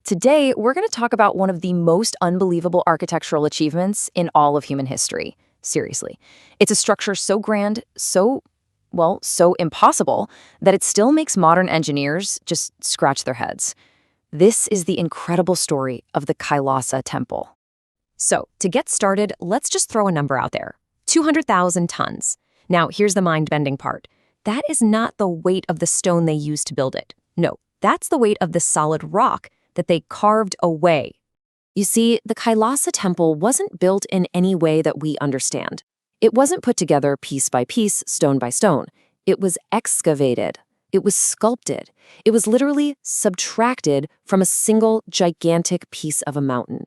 Today, we're going to talk about one of the most unbelievable architectural achievements in all of human history. Seriously. It's a structure so grand, so impossible, that it still makes modern engineers just scratch their heads. This is the incredible story of the Kailasa Temple. So, to get started, let's just throw a number out there. 200,000 tons. Now, here's the mind-bending part. That is not the weight of the stone they used to build it. No, that's the weight of the solid rock that they carved away. You see, the Kailasa Temple wasn't built in any way that we understand. It wasn't put together piece by piece, stone by stone. It was excavated. It was sculpted. It was literally subtracted from a single gigantic piece of a mountain.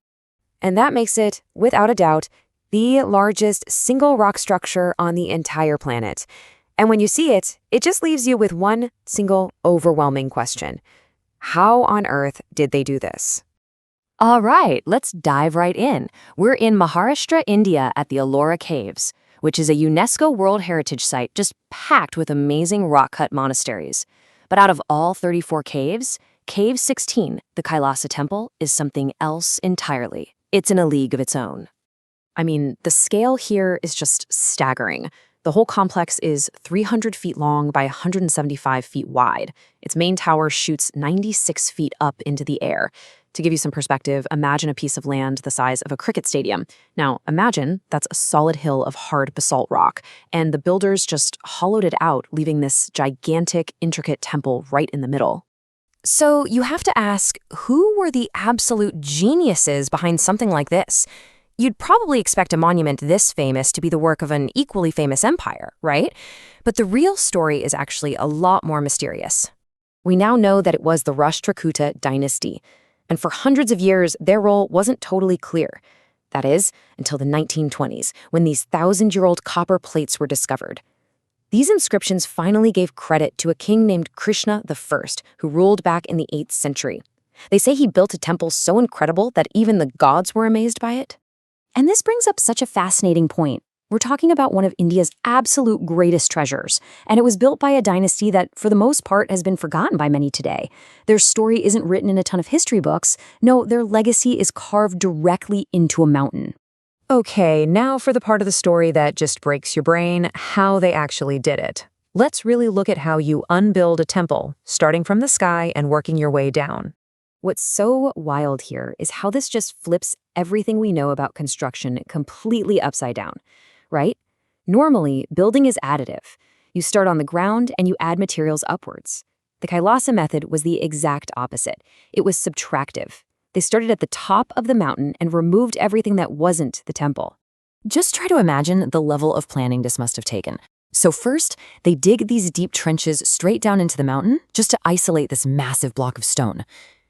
And that makes it, without a doubt, the largest single rock structure on the entire planet. And when you see it, it just leaves you with one single overwhelming question. How on earth did they do this? All right, let's dive right in. We're in Maharashtra, India at the Ellora Caves, which is a UNESCO World Heritage site just packed with amazing rock-cut monasteries. But out of all 34 caves, Cave 16, the Kailasa Temple, is something else entirely. It's in a league of its own. I mean, the scale here is just staggering. The whole complex is 300 feet long by 175 feet wide. Its main tower shoots 96 feet up into the air. To give you some perspective, imagine a piece of land the size of a cricket stadium. Now, imagine that's a solid hill of hard basalt rock, and the builders just hollowed it out, leaving this gigantic, intricate temple right in the middle. So you have to ask, who were the absolute geniuses behind something like this? You'd probably expect a monument this famous to be the work of an equally famous empire, right? But the real story is actually a lot more mysterious. We now know that it was the Rashtrakuta dynasty, and for hundreds of years, their role wasn't totally clear. That is, until the 1920s, when these 1,000-year-old copper plates were discovered. These inscriptions finally gave credit to a king named Krishna I, who ruled back in the 8th century. They say he built a temple so incredible that even the gods were amazed by it. And this brings up such a fascinating point. We're talking about one of India's absolute greatest treasures, and it was built by a dynasty that, for the most part, has been forgotten by many today. Their story isn't written in a ton of history books. No, their legacy is carved directly into a mountain. Okay, now for the part of the story that just breaks your brain, how they actually did it. Let's really look at how you unbuild a temple, starting from the sky and working your way down. What's so wild here is how this just flips everything we know about construction completely upside down, right? Normally, building is additive. You start on the ground and you add materials upwards. The Kailasa method was the exact opposite. It was subtractive. They started at the top of the mountain and removed everything that wasn't the temple. Just try to imagine the level of planning this must have taken. So first, they dig these deep trenches straight down into the mountain just to isolate this massive block of stone.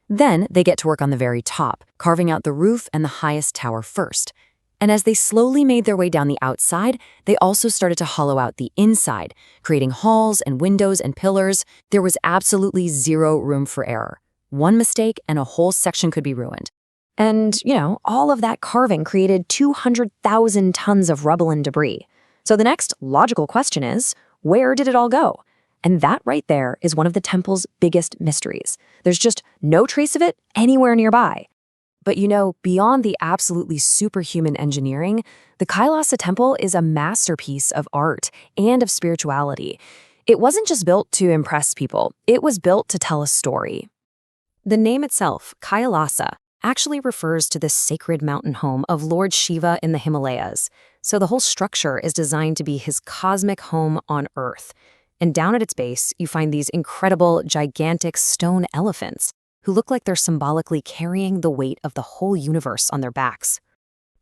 Then they get to work on the very top, carving out the roof and the highest tower first. And as they slowly made their way down the outside, they also started to hollow out the inside, creating halls and windows and pillars. There was absolutely zero room for error. One mistake and a whole section could be ruined. And, all of that carving created 200,000 tons of rubble and debris. So the next logical question is, where did it all go? And that right there is one of the temple's biggest mysteries. There's just no trace of it anywhere nearby. But beyond the absolutely superhuman engineering, the Kailasa Temple is a masterpiece of art and of spirituality. It wasn't just built to impress people, it was built to tell a story. The name itself, Kailasa, actually refers to the sacred mountain home of Lord Shiva in the Himalayas. So the whole structure is designed to be his cosmic home on Earth. And down at its base, you find these incredible, gigantic stone elephants who look like they're symbolically carrying the weight of the whole universe on their backs.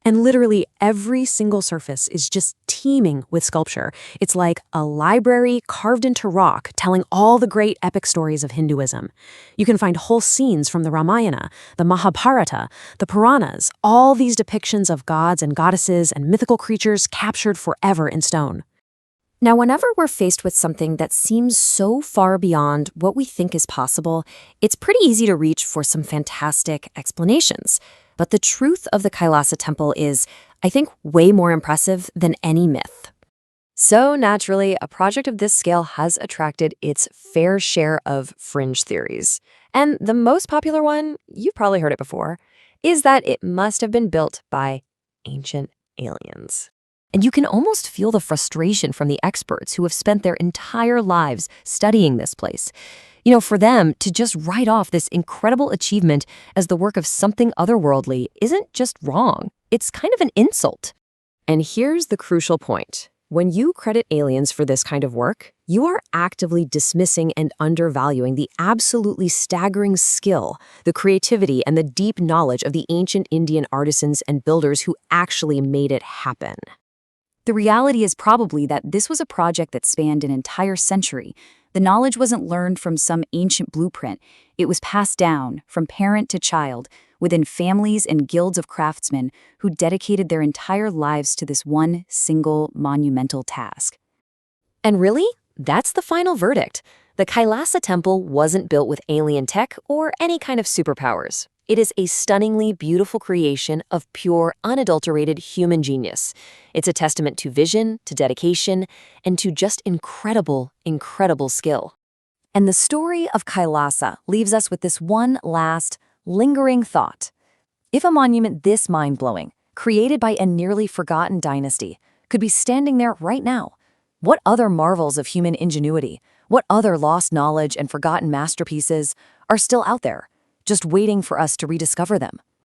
And literally every single surface is just teeming with sculpture. It's like a library carved into rock telling all the great epic stories of Hinduism. You can find whole scenes from the Ramayana, the Mahabharata, the Puranas, all these depictions of gods and goddesses and mythical creatures captured forever in stone. Now, whenever we're faced with something that seems so far beyond what we think is possible, it's pretty easy to reach for some fantastic explanations. But the truth of the Kailasa Temple is, I think, way more impressive than any myth. So naturally, a project of this scale has attracted its fair share of fringe theories. And the most popular one, you've probably heard it before, is that it must have been built by ancient aliens. And you can almost feel the frustration from the experts who have spent their entire lives studying this place. For them to just write off this incredible achievement as the work of something otherworldly isn't just wrong. It's kind of an insult. And here's the crucial point. When you credit aliens for this kind of work, you are actively dismissing and undervaluing the absolutely staggering skill, the creativity, and the deep knowledge of the ancient Indian artisans and builders who actually made it happen. The reality is probably that this was a project that spanned an entire century. The knowledge wasn't learned from some ancient blueprint. It was passed down from parent to child within families and guilds of craftsmen who dedicated their entire lives to this one single monumental task. And really, that's the final verdict. The Kailasa temple wasn't built with alien tech or any kind of superpowers. It is a stunningly beautiful creation of pure, unadulterated human genius. It's a testament to vision, to dedication, and to just incredible, incredible skill. And the story of Kailasa leaves us with this one last, lingering thought. If a monument this mind-blowing, created by a nearly forgotten dynasty, could be standing there right now, what other marvels of human ingenuity, what other lost knowledge and forgotten masterpieces are still out there, just waiting for us to rediscover them?